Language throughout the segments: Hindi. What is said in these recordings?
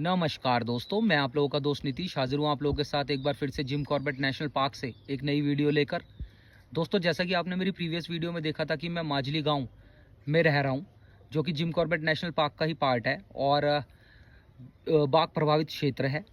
नमस्कार दोस्तों, मैं आप लोगों का दोस्त नीतीश हाजिर हूँ आप लोगों के साथ एक बार फिर से जिम कॉर्बेट नेशनल पार्क से एक नई वीडियो लेकर। दोस्तों, जैसा कि आपने मेरी प्रीवियस वीडियो में देखा था कि मैं माजली गांव में रह रहा हूँ, जो कि जिम कॉर्बेट नेशनल पार्क का ही पार्ट है और बाघ प्रभावित क्षेत्र है।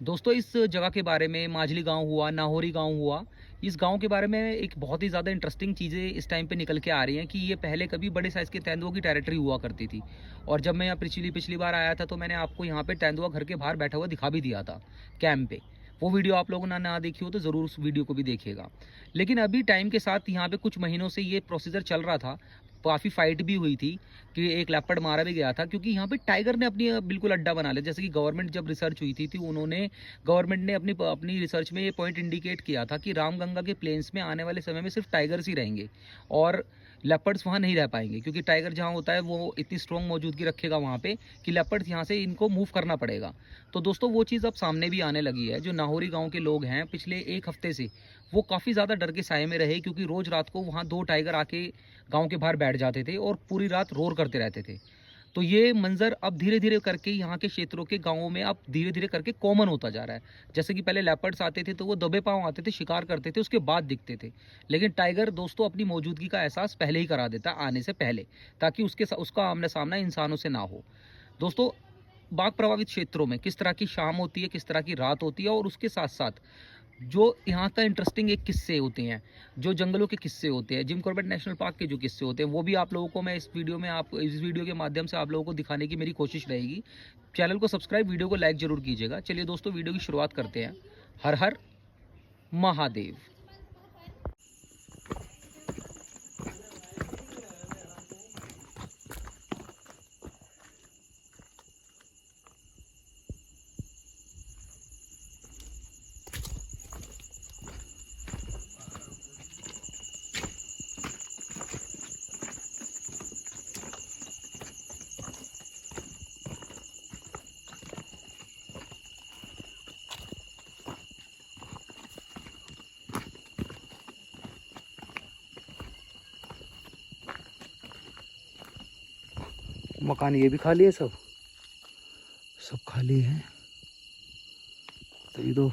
दोस्तों, इस जगह के बारे में माजली गांव हुआ, नाहौरी गांव हुआ, इस गांव के बारे में एक बहुत ही ज़्यादा इंटरेस्टिंग चीज़ें इस टाइम पे निकल के आ रही हैं कि ये पहले कभी बड़े साइज़ के तेंदुओं की टेरिटरी हुआ करती थी। और जब मैं यहाँ पिछली बार आया था तो मैंने आपको यहाँ पे तेंदुआ घर के बाहर बैठा हुआ दिखा भी दिया था कैंप पे। वो वीडियो आप लोगों ने ना देखी हो तो ज़रूर उस वीडियो को भी देखिएगा। लेकिन अभी टाइम के साथ यहाँ पे कुछ महीनों से ये प्रोसीजर चल रहा था, काफ़ी फाइट भी हुई थी कि एक लेपर्ड मारा भी गया था, क्योंकि यहाँ पे टाइगर ने अपनी बिल्कुल अड्डा बना लिया। जैसे कि गवर्नमेंट जब रिसर्च हुई थी उन्होंने गवर्नमेंट ने अपनी रिसर्च में ये पॉइंट इंडिकेट किया था कि रामगंगा के प्लेन्स में आने वाले समय में सिर्फ टाइगर्स ही रहेंगे और लेपर्ड्स वहाँ नहीं रह पाएंगे, क्योंकि टाइगर जहाँ होता है वो इतनी स्ट्रॉन्ग मौजूदगी रखेगा वहाँ पे कि लेपर्ड्स यहाँ से इनको मूव करना पड़ेगा। तो दोस्तों, वो चीज़ अब सामने भी आने लगी है। जो नाहौरी गाँव के लोग हैं पिछले एक हफ्ते से वो काफ़ी ज़्यादा डर के साए में रहे, क्योंकि रोज़ रात को वहाँ 2 टाइगर आके गाँव के बाहर बैठ जाते थे और पूरी रात रोर करते रहते थे। तो ये मंज़र अब धीरे-धीरे करके यहाँ के क्षेत्रों के गाँवों में अब धीरे-धीरे करके कॉमन होता जा रहा है। जैसे कि पहले लेपर्ड्स आते थे तो वो दबे पाँव आते थे, शिकार करते थे, उसके बाद दिखते थे। लेकिन टाइगर दोस्तों अपनी मौजूदगी का एहसास पहले ही करा देता है आने से पहले, ताकि उसका आमना-सामना इंसानों से ना हो। दोस्तों, बाघ प्रभावित क्षेत्रों में किस तरह की शाम होती है, किस तरह की रात होती है और उसके साथ-साथ जो यहाँ का इंटरेस्टिंग एक किस्से होते हैं, जो जंगलों के किस्से होते हैं, जिम कॉर्बेट नेशनल पार्क के जो किस्से होते हैं, वो भी आप लोगों को मैं इस वीडियो के माध्यम से आप लोगों को दिखाने की मेरी कोशिश रहेगी। चैनल को सब्सक्राइब, वीडियो को लाइक ज़रूर कीजिएगा। चलिए दोस्तों, वीडियो की शुरुआत करते हैं। हर हर महादेव। मकान ये भी खाली है, सब खाली है। तो ये तो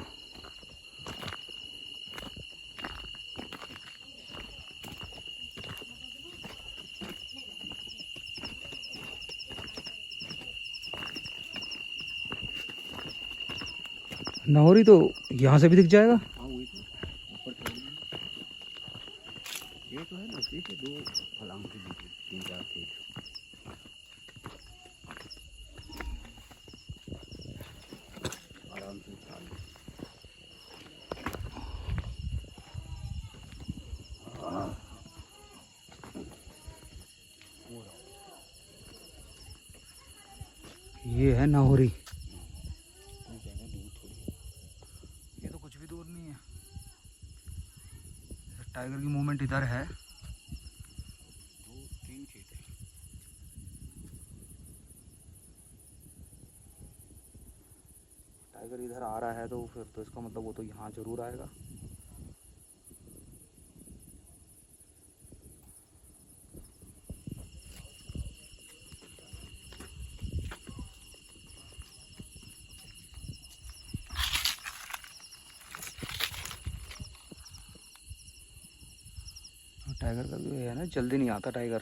नाहौरी तो यहाँ से भी दिख जाएगा। हाँ वही तो ऊपर ये तो है ना, इसी के 2 फलांग के बीच 3-4 फीट आराम से उठा लो। ये है नाहौरी। कोई जगह दूर थोड़ी है। ये तो कुछ भी दूर नहीं है। टाइगर की मूवमेंट इधर है। 2-3 फीट है। टाइगर इधर आ रहा है तो फिर तो इसका मतलब वो तो यहाँ जरूर आएगा। टाइगर का भी है ना, जल्दी नहीं आता टाइगर।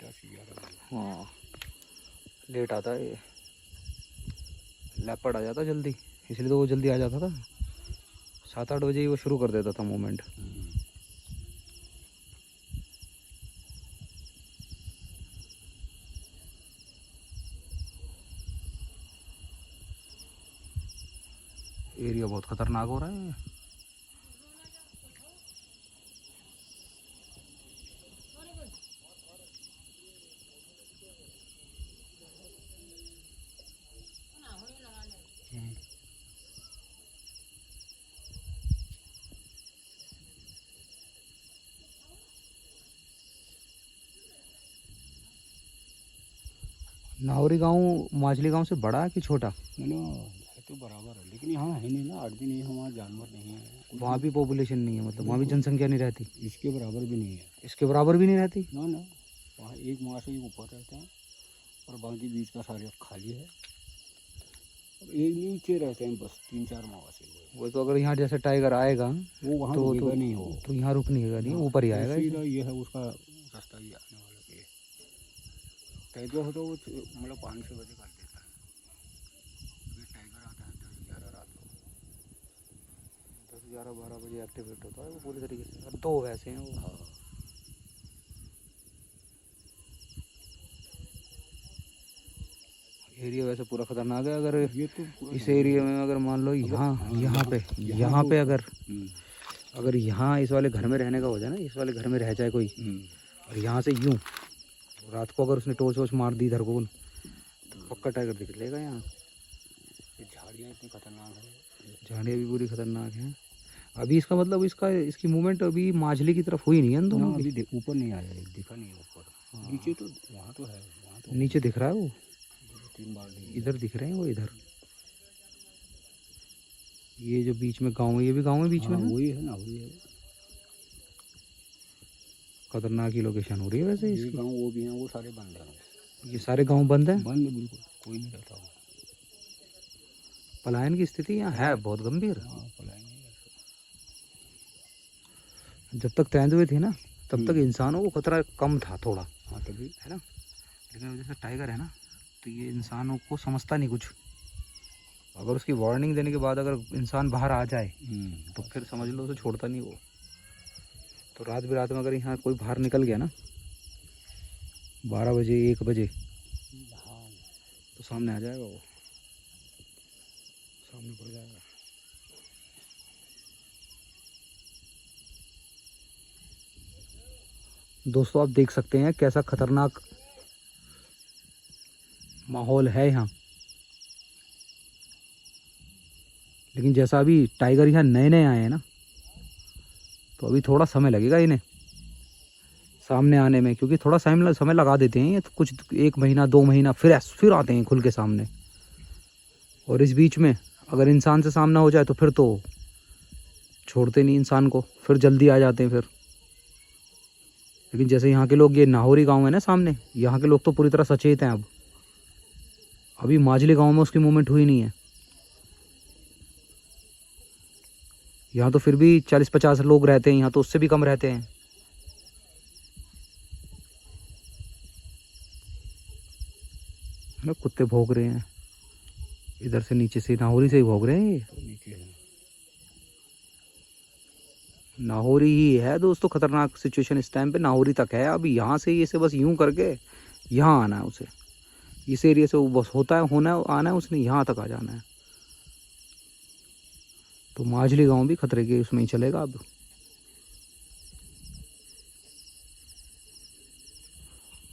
10-11 हाँ, लेट आता है ये। लेपर्ड आ जाता जल्दी, इसलिए तो वो जल्दी आ जाता था। 7-8 बजे ही वो शुरू कर देता था मूवमेंट। एरिया बहुत खतरनाक हो रहा है। नाहौरी गांव माजली गांव से बड़ा है कि छोटा? ना है तो बराबर है, लेकिन यहाँ है नहीं ना, आदमी नहीं है, वहाँ जानवर नहीं है, वहाँ भी पॉपुलेशन नहीं है, मतलब वहाँ भी जनसंख्या नहीं रहती। इसके बराबर भी नहीं है। इसके बराबर भी नहीं रहती। ना ना, वहाँ एक माँ से ही ऊपर रहते हैं और बाकी बीच का सारे खाली है। ये नीचे रहते हैं बस 3-4 मवासी वो तो अगर यहाँ जैसे टाइगर आएगा वो वहाँ तो रुकेगा नहीं हो। तो यहाँ रुकनेगा नहीं, ऊपर ही आएगा। सीधा ये है उसका रास्ता, ही आने वाला पे टाइगर हो तो वो मतलब 5-6 बजे कर देता है। फिर टाइगर आता है 10-11 रात को, 10-11-12 बजे एक्टिवेट होता है वो पूरी तरीके से। अब तो वैसे हैं वो। हाँ एरिया वैसे पूरा खतरनाक है। अगर ये तो पूरा इस एरिया में अगर मान लो यहाँ पे अगर यहाँ इस वाले घर में रहने का हो जाए ना, इस वाले घर में रह जाए कोई, और यहाँ से यूं रात को अगर उसने टॉर्च वॉच मार दी इधर को, तो पक्का टाइगर दिख लेगा यहाँ। ये झाड़ियाँ इतनी खतरनाक है, झाड़ियाँ भी पूरी खतरनाक हैं। अभी इसका मतलब इसकी मूवमेंट अभी माजली की तरफ हुई नहीं है इन दोनों की। अभी ऊपर नहीं आया, दिखा नहीं है ऊपर। हाँ। नीचे तो वहाँ तो है, वहाँ तो नीचे दिख रहा है वो, 3 बार इधर दिख रहे हैं वो इधर। ये जो बीच में गांव है, ये भी गांव है बीच में है। वही है ना, वही है। खतरनाक ही लोकेशन हो रही है वैसे ये इसकी। गाँव वो भी हैं, वो सारे बंद हैं। ये सारे गांव बंद हैं, बंद है बिल्कुल, कोई नहीं रहता वहाँ। पलायन की स्थिति यहाँ है बहुत गंभीर। हाँ पलाएंगे। जब तक तेंदुए थे ना तब तक इंसानों को खतरा कम था थोड़ा, हाँ तभी है ना। लेकिन जैसे टाइगर है ना, तो ये इंसानों को समझता नहीं कुछ। अगर उसकी वार्निंग देने के बाद अगर इंसान बाहर आ जाए तो फिर समझ लो उसे छोड़ता नहीं वो। तो रात बिरात में अगर यहाँ कोई बाहर निकल गया ना 12 बजे 1 बजे, तो सामने आ जाएगा वो, सामने पड़ जाएगा। दोस्तों आप देख सकते हैं कैसा खतरनाक माहौल है यहाँ। लेकिन जैसा अभी टाइगर यहाँ नए नए आए हैं ना, तो अभी थोड़ा समय लगेगा इन्हें सामने आने में, क्योंकि थोड़ा समय लगा देते हैं ये तो, कुछ 1 महीना 2 महीना फिर आते हैं खुल के सामने। और इस बीच में अगर इंसान से सामना हो जाए तो फिर तो छोड़ते नहीं इंसान को, फिर जल्दी आ जाते हैं फिर। लेकिन जैसे यहाँ के लोग, ये नाहौरी गांव है ना सामने, यहाँ के लोग तो पूरी तरह सचेत हैं। अब अभी माजली गांव में उसकी मूवमेंट हुई नहीं है। यहाँ तो फिर भी 40-50 लोग रहते हैं, यहाँ तो उससे भी कम रहते हैं। कुत्ते भौंक रहे हैं इधर से, नीचे से नाहौरी से ही भौंक रहे हैं ये। नाहौरी ही है दोस्तों खतरनाक सिचुएशन इस टाइम पे, नाहौरी तक है। अभी यहाँ से ये से बस यूं करके यहाँ आना है उसे, इस एरिया से वो बस आना है उसने, यहाँ तक आ जाना है। तो माजली गांव भी खतरे के उसमें ही चलेगा अब।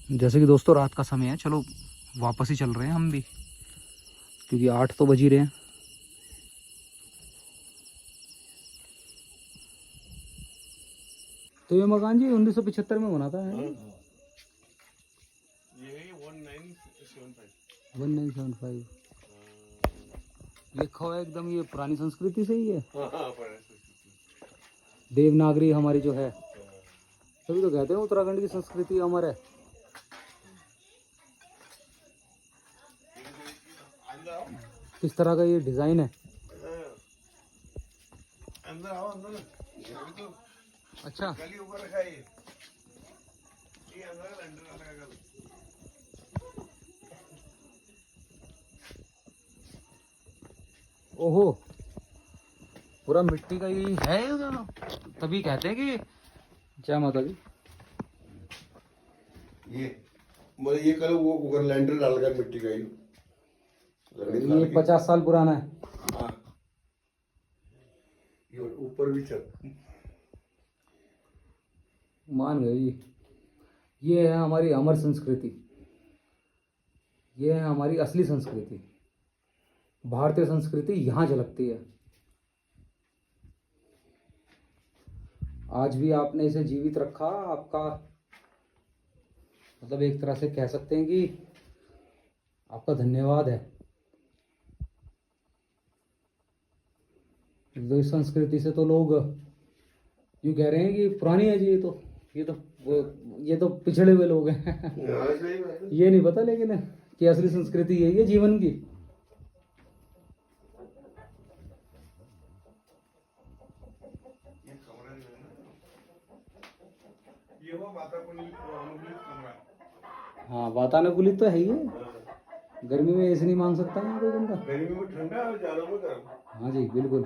जैसे कि दोस्तों रात का समय है, चलो वापस ही चल रहे हैं हम भी, क्योंकि 8 तो बज ही रहे हैं। तो ये मकान जी 1975 में बना था, है? ये 1975 1975 लिखा हुआ है एकदम, ये पुरानी संस्कृति से ही है। देवनागरी हमारी जो है, तभी तो कहते हैं उत्तराखंड की संस्कृति अमर है। किस तरह का ये डिजाइन है। अंदर आओ अंदर, अभी तो अच्छा गली ऊपर रखा है ये अंदर लगा। ओहो, पूरा मिट्टी का ही है उधर, तभी कहते हैं कि जय माता दी। ये कल वो ऊपर लैंडर डाल कर मिट्टी का ही ये 50 साल पुराना है। हाँ, ये ऊपर भी चल मान गए जी। ये है हमारी अमर संस्कृति, ये है हमारी असली संस्कृति। भारतीय संस्कृति यहाँ झलकती है। आज भी आपने इसे जीवित रखा, आपका मतलब एक तरह से कह सकते हैं कि आपका धन्यवाद है। तो इस संस्कृति से तो लोग यूँ कह रहे हैं कि पुरानी है जी, ये तो पिछड़े हुए लोग हैं। ये नहीं पता लेकिन कि असली संस्कृति यही है जीवन की। ये हो वातावरण अनुकूलित कमरा। हाँ वातानुकूलित तो है ही है। हाँ। गर्मी में एसी नहीं मांग सकता है कोई बंदा। गर्मी में ठंडा और जाड़ों में गर्म। हाँ जी बिल्कुल।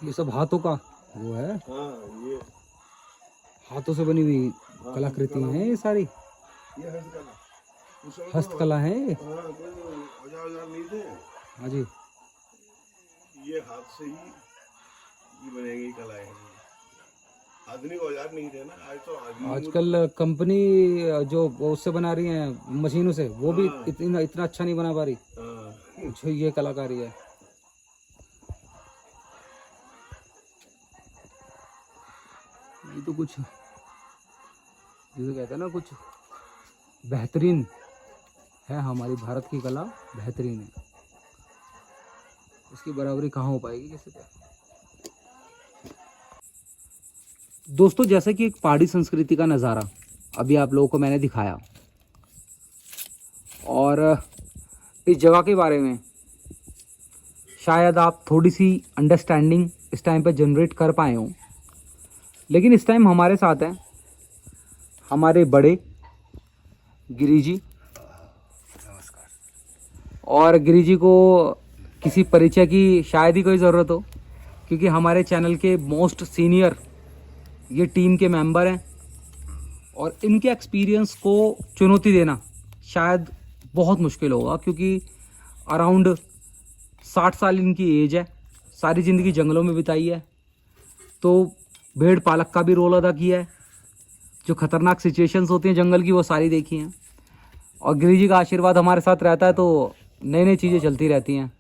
ये सब हाथों का वो है, हाँ ये हाथों से बनी हुई हाँ, कलाकृतियां हैं ये सारी, ये हस्तकला। उस समय हस्तकला है ये। हाँ कोई औजार नहीं थे। हाँ जी। ये हाथ से ही ये बनेगी कलाएं। आधुनिक औजार नहीं थे ना, आज तो आजकल कंपनी जो वो उससे बना रही हैं मशीनों से, वो भी हाँ। इतना इतना अच्छा नहीं बना पा रही हाँ। जो ये कलाकारी है। ये तो कुछ जिसे कहते हैं ना कुछ बेहतरीन है, हमारी भारत की कला बेहतरीन है, इसकी बराबरी कहाँ हो पाएगी किसी पे। दोस्तों जैसे कि एक पहाड़ी संस्कृति का नज़ारा अभी आप लोगों को मैंने दिखाया, और इस जगह के बारे में शायद आप थोड़ी सी अंडरस्टैंडिंग इस टाइम पे जनरेट कर पाए हो, लेकिन इस टाइम हमारे साथ हैं हमारे बड़े गिरी जी। नमस्कार। और गिरी जी को किसी परिचय की शायद ही कोई ज़रूरत हो, क्योंकि हमारे चैनल के मोस्ट सीनियर ये टीम के मेंबर हैं, और इनके एक्सपीरियंस को चुनौती देना शायद बहुत मुश्किल होगा, क्योंकि अराउंड 60 साल इनकी एज है, सारी ज़िंदगी जंगलों में बिताई है, तो भेड़ पालक का भी रोल अदा किया है, जो खतरनाक सिचुएशंस होती हैं जंगल की वो सारी देखी हैं, और गिरी जी का आशीर्वाद हमारे साथ रहता है तो नई नई चीज़ें चलती रहती हैं।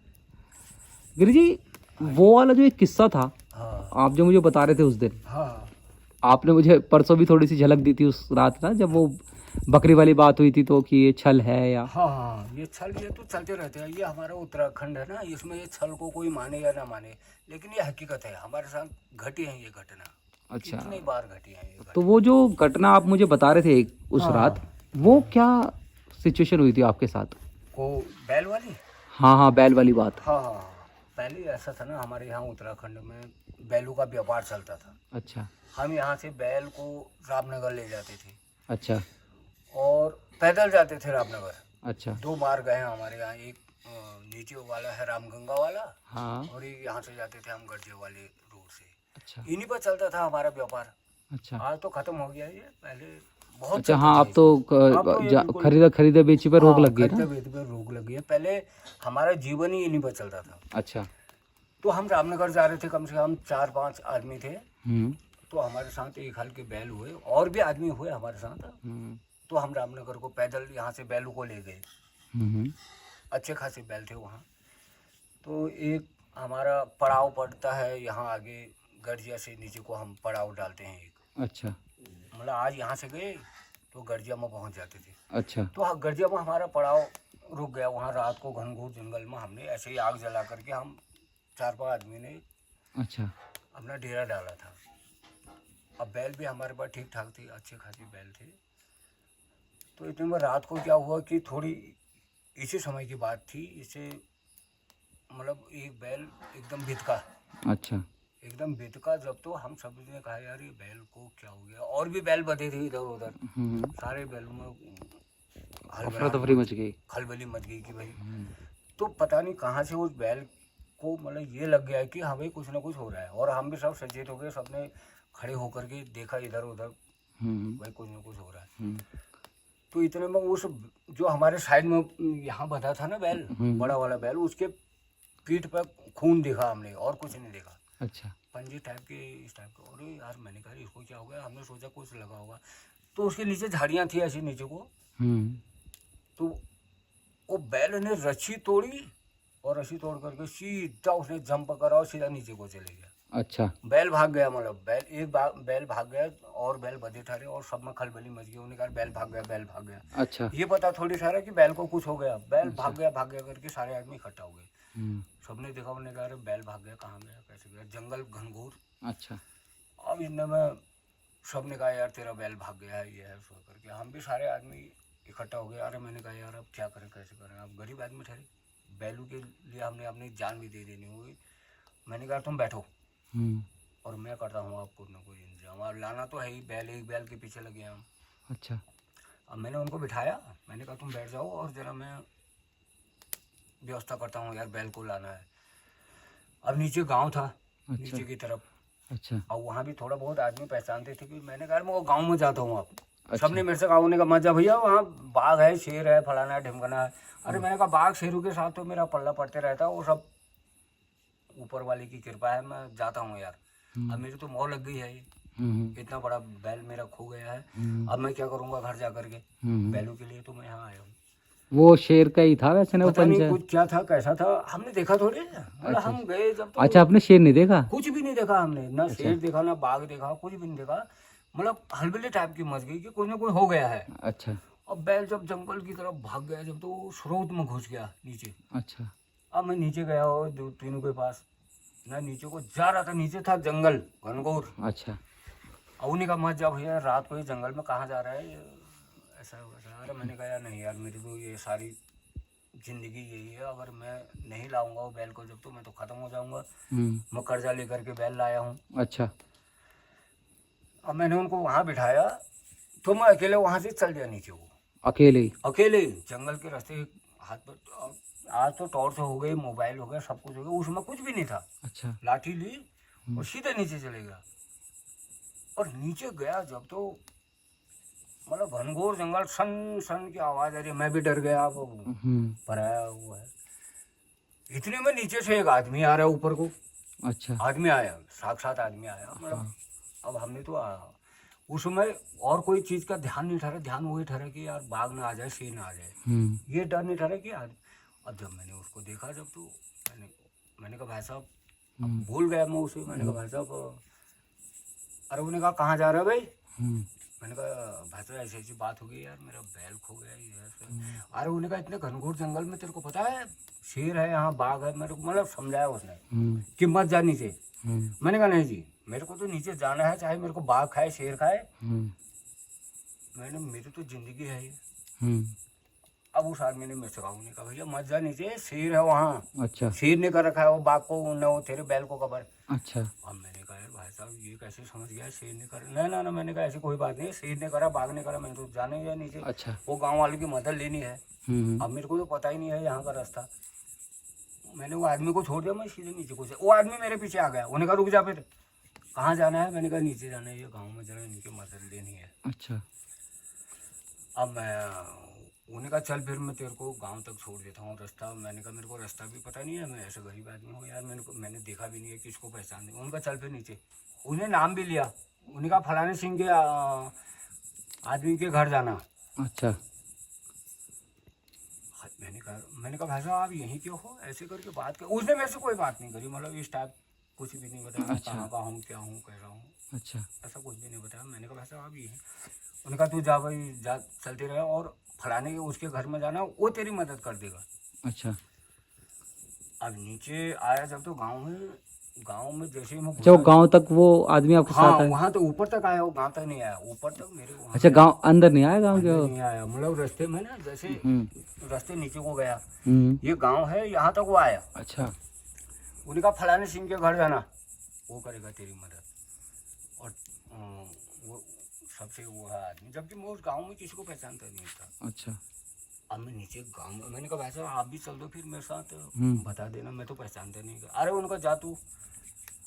गिरी जी वो वाला जो एक किस्सा था, हाँ आप जो मुझे बता रहे थे उस दिन, हाँ आपने मुझे परसों भी थोड़ी सी झलक दी थी उस रात ना, जब वो बकरी वाली बात हुई थी, तो कि ये छल है या हाँ हाँ, ये छल ये तो चलते रहते हैं। ये हमारा उत्तराखंड है ना, इसमें ये छल को कोई माने या ना माने, लेकिन ये हकीकत है, हमारे साथ घटी है ये घटना। अच्छा। कितनी बार घटी है ये तो वो जो घटना आप मुझे बता रहे थे उस हाँ। रात, वो क्या सिचुएशन हुई थी आपके साथ? को बैल वाली। हाँ हाँ बैल वाली बात। हाँ हाँ हाँ। पहले ऐसा था ना, हमारे यहाँ उत्तराखंड में बैलों का व्यापार चलता था। अच्छा हम यहाँ से बैल को रामनगर ले जाते थे, अच्छा और पैदल जाते थे रामनगर। अच्छा। 2 मार्ग हैं हमारे यहाँ, एक नीचे वाला है रामगंगा वाला, हाँ और एक यहाँ से जाते थे हम गढ़जे वाले रोड से। अच्छा इन्हीं पर चलता था हमारा व्यापार। अच्छा आज तो खत्म हो गया ये, पहले बहुत अच्छा। चलता हाँ था अब तो अब तो ये बिल्कुल- खरीदा खरीदे बेची पर रोक हाँ, लग गई खरीदे ना। बेचते पे रोक लग गई है। पहले हमारा जीवन ही इन्हीं पर चलता था। अच्छा। तो हम रामनगर जा रहे थे, कम से कम 4-5 आदमी थे। हम्म तो हमारे साथ एक हल के बैल हुए, और भी आदमी हुए हमारे साथ। हम्म तो हम रामनगर को पैदल यहाँ से बैलों को ले गए। हम्म अच्छे खासे बैल थे वहाँ। तो एक हमारा पड़ाव पड़ता है यहाँ आगे, गढ़जिया से नीचे को हम पड़ाव डालते हैं एक। अच्छा मतलब आज यहाँ से गए तो गढ़जिया में पहुँच जाते थे। अच्छा तो हाँ, गढ़जिया में हमारा पड़ाव रुक गया। वहाँ रात को घनघोर जंगल में हमने ऐसे ही आग जला करके, हम 4-5 आदमी ने अच्छा अपना डेरा डाला था। अब बैल भी हमारे पास ठीक ठाक थी, अच्छे खासी बैल थे। तो इतने में रात को क्या हुआ कि थोड़ी इसी समय की बात थी, इसे मतलब एक बैल एकदम बितका, अच्छा एकदम बितका। जब तो हम सब ने कहा यार ये बैल को क्या हो गया, और भी बैल बधे थे इधर उधर। सारे बैलों में अफरा तफरी मच गई। खलबली मच गई कि भाई। तो पता नहीं कहाँ से उस बैल को मतलब ये लग गया है कि हाँ भाई कुछ ना कुछ हो रहा है, और हम भी सब सचेत हो गए, सबने खड़े होकर के देखा इधर उधर, भाई कुछ ना कुछ हो रहा है। तो इतने में उस जो हमारे साइड में यहाँ बंधा था ना बैल, बड़ा वाला बैल, उसके पीठ पर खून देखा हमने, और कुछ नहीं देखा। अच्छा पंजे टाइप के, इस टाइप के। अरे यार, मैंने कहा इसको क्या हो गया, हमने सोचा कुछ लगा होगा। तो उसके नीचे झाड़ियाँ थी ऐसी नीचे को। तो वो बैल ने रस्सी तोड़ी, और रस्सी तोड़ करके सीधा उसने जंप करा और सीधा नीचे को चले गया। अच्छा बैल भाग गया, मतलब बैल भाग गया, और बैल बधे ठहरे, और सब में खलबली मच गई। उन्होंने कहा बैल भाग गया, बैल भाग गया। अच्छा ये पता थोड़ी सारा कि बैल को कुछ हो गया। बैल भाग गया करके सारे आदमी इकट्ठा हो गए। सबने देखा, उन्होंने कहा अरे बैल भाग गया, कहाँ गया, कैसे गया, जंगल घनघोर। अच्छा अब इनमें सबने कहा यार तेरा बैल भाग गया है, ये है सो करके। हम भी सारे आदमी इकट्ठा हो गए। अरे मैंने कहा यार अब क्या करें, कैसे करें, अब गरीब आदमी ठहरे, बैलू के लिए हमने अपनी जान भी दे देनी होगी। मैंने कहा तुम बैठो और मैं करता हूँ आपको ना कोई इंतजाम, और लाना तो है ही, बैल एक बैल के पीछे लगे हैं हम। अच्छा। अब मैंने उनको बिठाया, मैंने कहा तुम बैठ जाओ और जरा मैं व्यवस्था करता हूँ यार, बैल को लाना है। अब नीचे गांव था, अच्छा। नीचे की तरफ। अच्छा। और वहाँ भी थोड़ा बहुत आदमी पहचानते थे कि मैंने कहा मैं वो गाँव में जाता हूँ। अब अच्छा। सबने मेरे से कहा, उन्होंने कहा मत जा भैया, वहाँ बाघ है, शेर है, फलाना है, ढिमकना है। अरे मैंने कहा बाघ शेरों के साथ तो मेरा पल्ला पड़ते रहता है, वो सब ऊपर वाले की कृपा है, मैं जाता हूँ यार। अब मेरी तो मोह लग गई है, ये इतना बड़ा बैल मेरा खो गया है। अब मैं क्या करूँगा घर जा करके, बैलों के लिए तो मैं यहाँ आया हूँ। वो शेर का ही था वैसे ना, वो पता नहीं पंजा? कुछ क्या था, कैसा था, हमने देखा थोड़े, मतलब हम गए जब तो अच्छा, आपने शेर नहीं देखा? कुछ भी नहीं देखा हमने, ना शेर देखा ना बाघ देखा, कुछ भी नहीं देखा। मतलब हलबले टाइप की मच गई कि कोई ना कोई हो गया है। अच्छा। अब बैल जब जंगल की तरफ भाग गया, जब तो स्रोत में घुस गया नीचे। अच्छा। अब मैं नीचे गया और दो तीनों के पास, मैं नीचे को जा रहा था, नीचे था जंगल घनघोर। अच्छा। अब उन्हीं का मत जा भैया, रात को ये जंगल में कहाँ जा रहा है, ऐसा वैसा। अरे मैंने कहा यार नहीं यार, मेरी तो ये सारी जिंदगी यही है, अगर मैं नहीं लाऊंगा वो बैल को जब, तो मैं तो खत्म हो जाऊंगा। मैं कर्जा लेकर के बैल लाया हूँ। अच्छा। अब मैंने उनको वहाँ बिठाया, तो मैं अकेले वहाँ से चल गया नीचे को, अकेले ही? अकेले ही जंगल के रास्ते। हाथ पर आज तो टॉर्च हो गई, मोबाइल हो गया, सब कुछ हो गया, उसमें कुछ भी नहीं था। अच्छा। लाठी ली और सीधे नीचे चले गया। और नीचे गया जब तो मतलब घनघोर जंगल, सन सन की आवाज आ रही है, मैं भी डर गया। वो पराया हुआ है। इतने में नीचे से एक आदमी आ रहा है ऊपर को। अच्छा। आदमी आया, साक्षात आदमी आया। मतलब अब हमने तो उस समय और कोई चीज का ध्यान नहीं ठहरा, ध्यान वही ठहरा कि यार बाघ ना आ जाए, शेर ना आ जाए, ये डर नहीं ठहरा कि अब जब मैंने उसको देखा, जब तो मैंने कहा भाई साहब, अब भूल गया मैं उसे। मैंने कहा भाई साहब, अरे उन्होंने कहा कहाँ जा रहा है भाई? मैंने कहा भाई साहब ऐसी ऐसी बात हो गई यार, मेरा बैल खो गया ये। अरे उन्होंने कहा इतने घनघोर जंगल में तेरे को पता है शेर है, यहाँ बाघ है। मेरे को मतलब समझाया उसने कि मत जा नीचे। मैंने कहा नहीं जी, मेरे को तो नीचे जाना है, चाहे मेरे को बाघ खाए, शेर खाए। मैंने मेरी तो जिंदगी है ये। अब उस आदमी ने मेरे से कहा, उन्होंने कहा भैया मत जा नीचे, शेर है वहाँ। अच्छा। शेर ने कर रखा है वो बाघ को, वो तेरे बैल को कबर। अच्छा। अब मैंने कहा यार भाई साहब, ये कैसे समझ गया शेर ने करा? नहीं ना ना, मैंने कहा ऐसी कोई बात नहीं, शेर ने करा, बाघ ने करा, मैंने तो जाना ही है नीचे। अच्छा। वो गांव वालों की मदद लेनी है। अब मेरे को तो पता ही नहीं है यहाँ का रास्ता। मैंने वो आदमी को छोड़ दिया, मैं सीधे नीचे को। वो आदमी मेरे पीछे आ गया, उन्हें कहा रुक जा, फिर कहाँ जाना है? मैंने कहा नीचे जाना है, ये गाँव में जरा इनकी मदद लेनी है। अच्छा। अब मैं उन्हें कहा चल फिर मैं तेरे को गांव तक छोड़ देता हूँ रास्ता। मैंने कहा मेरे को रास्ता भी पता नहीं है, मैं ऐसा गरीब आदमी हूँ यार, मैंने देखा भी नहीं है, किसको पहचान नहीं। उनका चल फिर नीचे। उन्हें नाम भी लिया, उन्हें कहा फलाने सिंह के आदमी के घर जाना। अच्छा। मैंने कहा भाई साहब आप यहीं क्यों हो, ऐसे करके बात कर। उसने मेरे से कोई बात नहीं करी, मतलब इस टाइप कुछ भी नहीं बताया, अच्छा। कहाँ का हूँ, क्या हूँ, कैसा हूँ, अच्छा। ऐसा कुछ भी नहीं बताया। मैंने कहा भाई साहब आप यहीं। उन्होंने कहा तू जा भाई, जा चलते रहे, और फलाने के उसके घर में जाना, वो तेरी मदद कर देगा। अच्छा। अब नीचे आया जब तो गांव में जैसे ही मैं अच्छा, वो गांव तक वो आदमी आपके हाँ साथ आया? वहाँ तो ऊपर तक आया, वो गांव तक नहीं आया, ऊपर तक मेरे वहाँ अच्छा, गांव अंदर नहीं आया? गांव अंदर के नहीं आया, मतलब रास्ते में ना, जैसे रास्ते नीचे को गया, ये गांव है, यहाँ तक वो आया। अच्छा। उन्हें कहा फलाने सिंह के घर जाना, वो करेगा तेरी मदद। और वो सबसे वो है आदमी, जबकि मैं उस गाँव में किसी को पहचानता नहीं था। अच्छा। अब मैं नीचे गाँव में, मैंने कहा भाई साहब आप भी चल दो फिर मेरे साथ, बता देना, मैं तो पहचानता नहीं। अरे उनका जा तू,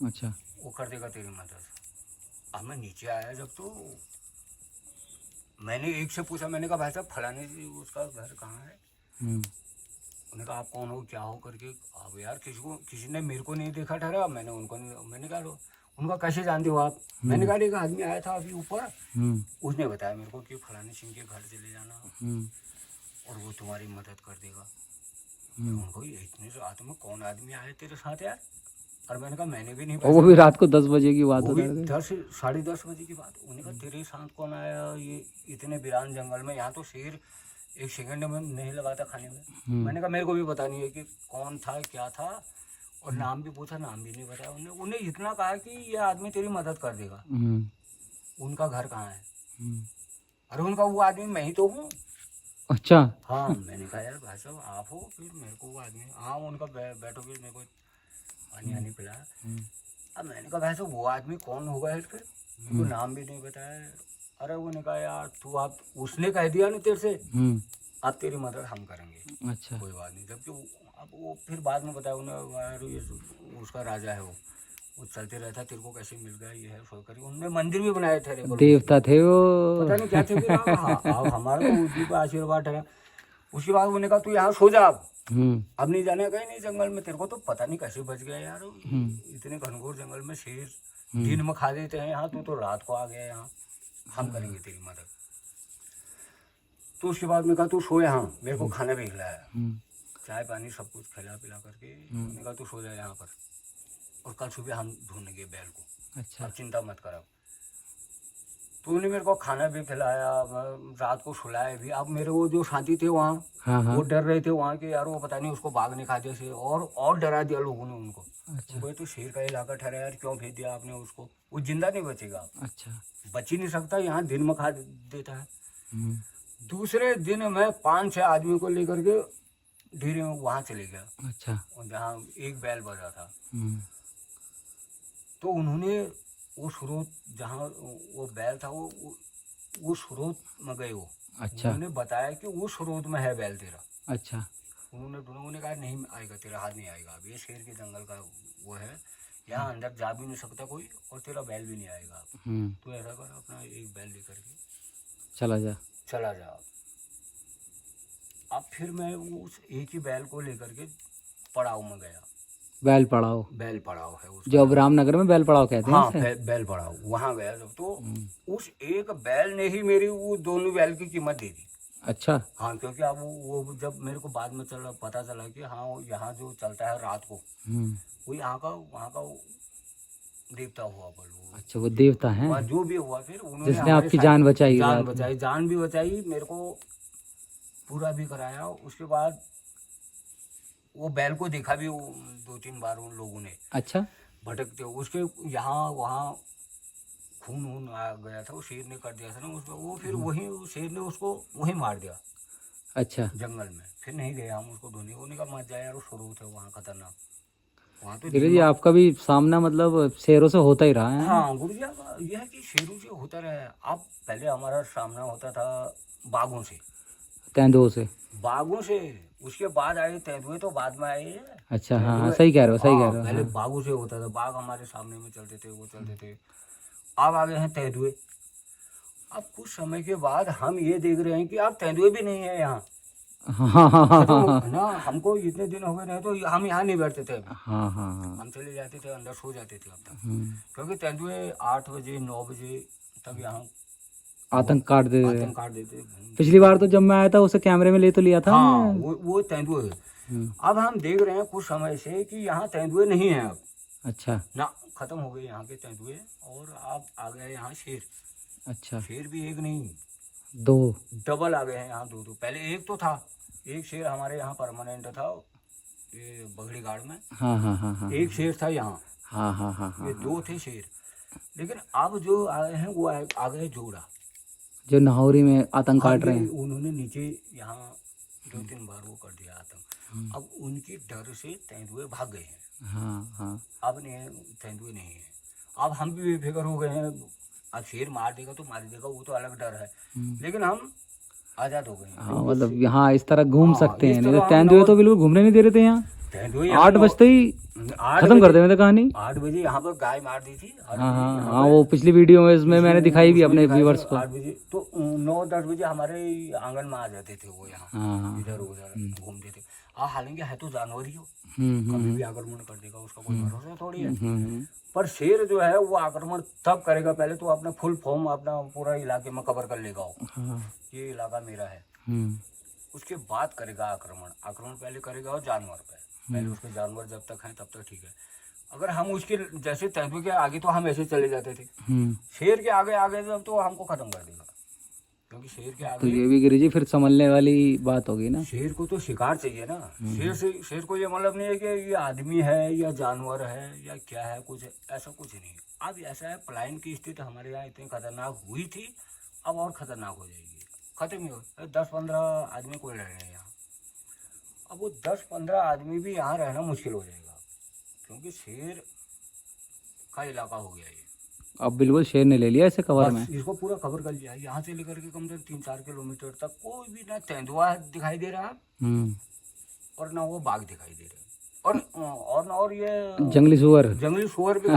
अच्छा। वो कर देगा तेरी मदद। अब मैं नीचे आया जब तो मैंने एक से पूछा, मैंने कहा भाई साहब फलाने जी उसका घर कहाँ है? उन्होंने कहा आप कौन हो, क्या हो करके। अब यार किसी ने मेरे को नहीं देखा ठहरा, मैंने उनको नहीं। मैंने कहा लो, उनका कैसे जानते हो आप? मैंने कहा एक आदमी आया था अभी ऊपर, उसने बताया मेरे को कि फलाने सिंह के घर चले जाना और वो तुम्हारी मदद कर देगा। उनको इतने रात में कौन आदमी आए तेरे साथ यार? और मैंने कहा मैंने भी नहीं, वो भी रात को 10 बजे की बात वो होता भी है? 10 साढ़े 10 बजे की बात। उन्होंने कहा तेरे साथ कौन आया ये इतने वीरान जंगल में? यहाँ तो शेर एक सेकंड में नहीं लगाता खाने में। मैंने कहा मेरे को भी पता नहीं है कि कौन था क्या था, और नाम भी पूछा, नाम भी नहीं बताया। उन्हें इतना कहा कि ये आदमी तेरी मदद कर देगा। उनका घर कहाँ है? अरे उनका वो आदमी मैं ही तो हूँ। अच्छा। हाँ मैंने कहा यार भाई साहब आप हो, फिर मेरे को वो आदमी, हाँ उनका बैठोगे, मेरे को पानी आनी पिलाया। अब मैंने कहा भाई साहब वो आदमी कौन होगा है, फिर मेरे को नाम भी नहीं बताया। अरे वो ने कहा यार तू, आप उसने कह दिया ना तेरे से, अब तेरी मदद हम करेंगे। अच्छा। कोई बात नहीं। जबकि अब वो फिर बाद में बताया उन्हें, यार ये उसका राजा है, वो चलते रहता, तेरे को कैसे मिल गया, ये है सो करी। उनने मंदिर भी बनाए थे, देवता थे वो। पता नहीं क्या थे। फिर हाँ, हमारा तो उसी का आशीर्वाद है। उसके बाद उन्होंने कहा तू यहाँ सो जा, अब नहीं जाने कहीं नहीं जंगल में, तेरे को तो पता नहीं कैसे बच गया यार, इतने घनघोर जंगल में शेर दिन में खा देते हैं, यहाँ तू तो रात को आ गया यहाँ, हम करेंगे तेरी मदद। तो उसके बाद में कहा तू सो यहाँ, मेरे को खाना भी खिलाया, चाय पानी सब कुछ खिला पिला करके। मैंने कहा तू सो जा यहाँ पर, और कल सुबह हम ढूंढेंगे बैल को। अच्छा। अब चिंता मत करो। तो उन्होंने मेरे को खाना भी खिलाया, रात को सुलाया भी। अब मेरे वो जो साथी थे वहाँ, वो डर रहे थे वहाँ के, यार वो पता नहीं उसको बाघ ने खा दिया से, और डरा दिया लोगों ने उनको। अच्छा। तो शेर का इलाका ठहरा यार, क्यों भेज दिया आपने उसको, वो जिंदा नहीं बचेगा। अच्छा। बच ही नहीं सकता, यहाँ दिन में खा देता है। दूसरे दिन मैं 5-6 आदमी को लेकर के धीरे वहाँ चले गया। अच्छा। जहाँ एक बैल बजा था, तो उन्होंने वो स्रोत जहाँ वो बैल था, वो स्रोत में गए वो। अच्छा। उन्होंने बताया कि वो स्रोत में है बैल तेरा। अच्छा। उन्होंने कहा नहीं आएगा, तेरा हाथ नहीं आएगा, अब ये शेर के जंगल का वो है, यहाँ अंदर जा भी नहीं सकता कोई, और तेरा बैल भी नहीं आएगा। तो ऐसा कर, अपना एक बैल लेकर के चला जा। अब फिर मैं उस एक ही बैल को लेकर के पड़ाव में गया। बैल पड़ाव है उसका, जो अब रामनगर में बैल पड़ाव कहते हैं। हाँ बैल पड़ाव, वहाँ गया जब, तो उस एक बैल ने ही मेरी वो दोनों बैल की कीमत दे दी। अच्छा। हाँ, क्योंकि अब वो जब मेरे को बाद में पता चला कि हाँ यहाँ जो चलता है रात को, वो यहाँ का वहाँ का देवता हुआ बोलो। अच्छा, वो देवता है। जो भी हुआ, फिर उन्होंने जिसने आपकी जान बचाई, जान भी बचाई, मेरे को पूरा भी कराया। उसके बाद वो बैल को देखा भी 2-3 बार उन लोगों ने। अच्छा। भटकते उसके यहाँ वहाँ खून आ गया था, वो शेर ने कर दिया था ना उसको, वो फिर वही शेर ने उसको वहीं मार दिया। अच्छा। जंगल में फिर नहीं गए हम उसको ढूंढने, उन्होंने कहा मत जाए यार, वो स्रोत है वहाँ खतरनाक। वहाँ तो जी आपका भी सामना मतलब शेरों से होता ही रहा है। हाँ गुरु जी, यह है कि शेरों से होता रहा है। अब पहले हमारा सामना होता था बाघों से, तेंदुओं से, बाघों से, उसके बाद आए तेंदुए, तो बाद में आए। अच्छा। हाँ सही कह रहे हो, सही कह रहे हो। पहले बाघों से होता था, बाघ हमारे सामने में चलते थे, वो चलते थे। अब आ गए हैं तेंदुए। अब कुछ समय के बाद हम ये देख रहे हैं कि अब तेंदुए भी नहीं है यहाँ। ना हमको इतने दिन हो गए, नहीं तो हम यहाँ नहीं बैठते थे। हम चले जाते थे अंदर, सो जाते थे अब तक, क्योंकि तेंदुए 8 बजे 9 बजे तक यहाँ आतंक काट देते। पिछली बार तो जब मैं आया था उसे कैमरे में ले तो लिया था। हाँ, वो तेंदुए। अब हम देख रहे हैं कुछ समय से कि यहाँ तेंदुए नहीं है अब। अच्छा। ना खत्म हो गए यहाँ के तेंदुए, और अब आ गए यहाँ शेर। अच्छा। शेर भी एक नहीं, 2 डबल आ गए हैं यहाँ, 2। पहले एक तो था, एक शेर हमारे यहाँ परमानेंट था, ये बगड़ी गाड़ में। हाँ। एक शेर था यहाँ। हाँ। ये 2 थे शेर। लेकिन अब जो आए हैं वो आ गए जोड़ा, जो नाहौरी में आतंक काट रहे हैं। उन्होंने नीचे यहाँ 2-3 बार वो कर दिया आतंक। अब उनकी डर से तेंदुए भाग गए हैं। हाँ। अब नहीं, तेंदुए नहीं है। अब हम भी बेफिक्र हो गए हैं, अब शेर मार देगा तो मार देगा, वो तो अलग डर है, लेकिन हम आजाद हो गए। हाँ, मतलब यहाँ इस तरह घूम सकते हैं, नहीं तो तेंदुए तो बिल्कुल घूमने नहीं दे रहे थे यहाँ। 8 बजते ही खत्म कर देते थे कहानी। 8 बजे यहाँ पर गाय मार दी थी। हाँ, वो पिछली वीडियो में इसमें मैंने दिखाई भी अपने व्यूअर्स को। 8 बजे तो 9-10 बजे हमारे आंगन में आ जाते थे वो, यहाँ इधर उधर घूमते थे। हालांकि है तो जानवर ही हो, कभी भी आक्रमण कर देगा, उसका कोई भरोसा थोड़ी है। पर शेर जो है वो आक्रमण तब करेगा, पहले तो अपना फुल फॉर्म अपना पूरा इलाके में कवर कर लेगा, ये इलाका मेरा है। उसके बाद करेगा आक्रमण पहले करेगा और जानवर पे। पहले उसके जानवर जब तक हैं तब तक ठीक है। अगर हम उसके जैसे तेंदुए के आगे तो हम ऐसे चले जाते थे, शेर के आगे जब तो हमको खत्म कर देगा, क्योंकि शेर के आगे। तो ये भी गिरिजी फिर संभलने वाली बात होगी ना। शेर को तो शिकार चाहिए ना। शेर को ये मतलब नहीं है कि ये आदमी है या जानवर है या क्या है, कुछ ऐसा कुछ नहीं। अब ऐसा है, पलायन की स्थिति हमारे यहाँ इतनी खतरनाक हुई थी, अब और खतरनाक हो जाएगी। खत्म ही हो, 10-15 आदमी कोई रह रहे हैं यहाँ। अब वो 10-15 आदमी भी यहाँ रहना मुश्किल हो जाएगा, क्योंकि शेर का इलाका हो गया ये। अब बिल्कुल शेर ने ले लिया इसे कवर में। बस इसको पूरा कवर कर लिया, यहाँ से लेकर के कम से कम 3-4 किलोमीटर तक कोई भी ना तेंदुआ दिखाई दे रहा और ना वो बाघ दिखाई दे रहे, और ये जंगली सुअर भी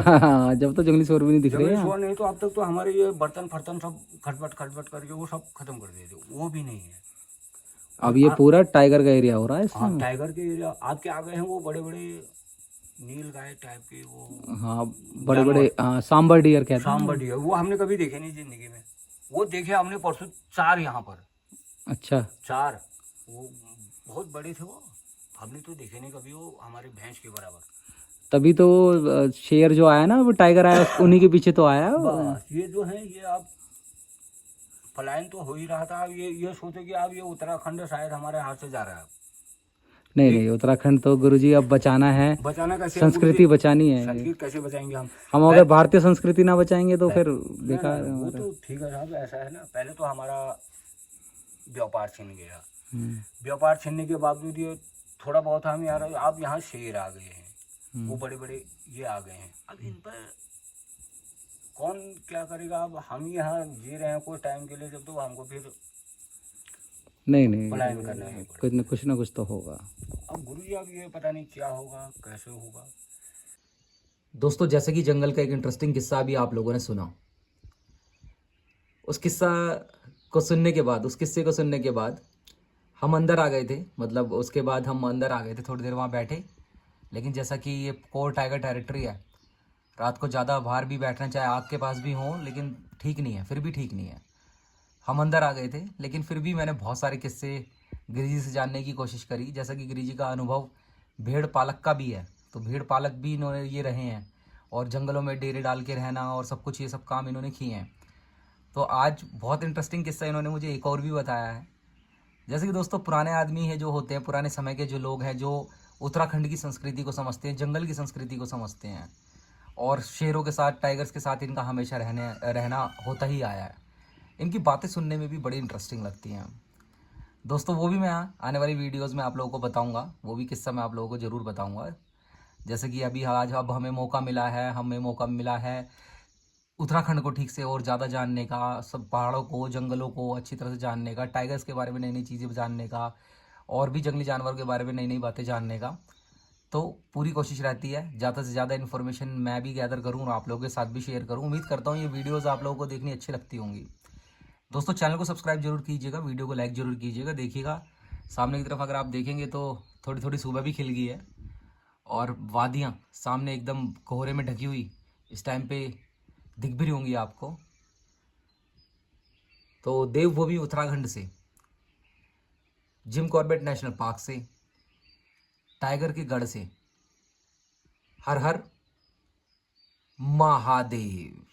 जब तो जंगली सुअर भी नहीं दिख रहे जंगली हैं। सुअर नहीं तो अब तक तो हमारे ये बर्तन फर्तन सब खटपट करके वो सब खत्म कर देते, वो भी नहीं है। अब ये पूरा टाइगर का एरिया हो रहा है हाँ, इसमें। टाइगर के एरिया आपके आ गए हैं, वो बड़े बड़े नील गाय टाइप के, वो हाँ बड़े बड़े सांबर डियर कहते हैं। सांबर डियर वो हमने कभी देखे नहीं जिंदगी में। वो देखे हमने परसों 4 यहाँ पर। अच्छा 4 वो बहुत बड़े थे, वो हमने तो देखे नहीं कभी, वो हमारे भैंस के बराबर। तभी तो शेर जो आया ना, वो टाइगर आया उन्हीं के पीछे तो आया। बस ये जो है ये अब पलायन तो हो ही रहा था। अब ये सोचे कि अब ये उत्तराखंड शायद हमारे हाथ से जा रहा है। नहीं उत्तराखंड तो गुरुजी अब बचाना है, बचाना कैसे, संस्कृति बचानी है। संस्कृति कैसे बचाएंगे हम अगर भारतीय संस्कृति ना बचाएंगे तो फिर बेकार है वो हमारा। तो ठीक है साहब, ऐसा है ना, पहले तो हमारा व्यापार छिन गया, व्यापार छीनने के बावजूद ये थोड़ा बहुत हम यार अब यहाँ शेर आ गए हैं, वो बड़े बड़े ये आ गए हैं। अब इन पर कौन क्या करेगा। अब हम यहाँ जी रहे हैं कुछ टाइम के लिए, जब तो हमको फिर नहीं पलायन करना है। कुछ ना कुछ तो होगा। अब गुरुजी अब ये पता नहीं क्या होगा, कैसे होगा। दोस्तों जैसे कि जंगल का एक इंटरेस्टिंग किस्सा भी आप लोगों ने सुना, उस किस्से को सुनने के बाद हम अंदर आ गए थे। मतलब उसके बाद हम अंदर आ गए थे, थोड़ी देर वहाँ बैठे। लेकिन जैसा कि ये कोर टाइगर टेरिटरी है, रात को ज़्यादा बाहर भी बैठना चाहे आग के पास भी हो, लेकिन ठीक नहीं है, फिर भी ठीक नहीं है। हम अंदर आ गए थे, लेकिन फिर भी मैंने बहुत सारे किस्से गिरिजी से जानने की कोशिश करी। जैसा कि गिरिजी का अनुभव भेड़ पालक का भी है, तो भेड़ पालक भी इन्होंने ये रहे हैं और जंगलों में डेरे डाल के रहना और सब कुछ ये सब काम इन्होंने किए हैं। तो आज बहुत इंटरेस्टिंग किस्सा इन्होंने मुझे एक और भी बताया है। जैसे कि दोस्तों पुराने आदमी है जो होते हैं, पुराने समय के जो लोग हैं, जो उत्तराखंड की संस्कृति को समझते हैं, जंगल की संस्कृति को समझते हैं, और शेरों के साथ, टाइगर्स के साथ इनका हमेशा रहना होता ही आया है। इनकी बातें सुनने में भी बड़ी इंटरेस्टिंग लगती हैं दोस्तों। वो भी मैं आने वाली वीडियोस में आप लोगों को बताऊंगा, वो भी किस्सा मैं आप लोगों को ज़रूर बताऊंगा। जैसे कि अब हमें मौका मिला है उत्तराखंड को ठीक से और ज़्यादा जानने का, सब पहाड़ों को, जंगलों को अच्छी तरह से जानने का, टाइगर्स के बारे में नई नई चीज़ें जानने का, और भी जंगली जानवरों के बारे में नई नई बातें जानने का। तो पूरी कोशिश रहती है ज़्यादा से ज़्यादा इन्फॉर्मेशन मैं भी गैदर करूँ और आप लोगों के साथ भी शेयर करूँ। उम्मीद करता हूँ ये वीडियोज़ आप लोगों को देखनी अच्छी लगती होंगी। दोस्तों चैनल को सब्सक्राइब जरूर कीजिएगा, वीडियो को लाइक जरूर कीजिएगा। देखिएगा सामने की तरफ अगर आप देखेंगे तो थोड़ी थोड़ी सुबह भी खिल गई है और वादियाँ सामने एकदम कोहरे में ढकी हुई इस टाइम पे दिख भी रही होंगी आपको। तो देवभूमि उत्तराखंड से, जिम कॉर्बेट नेशनल पार्क से, टाइगर के गढ़ से, हर हर महादेव।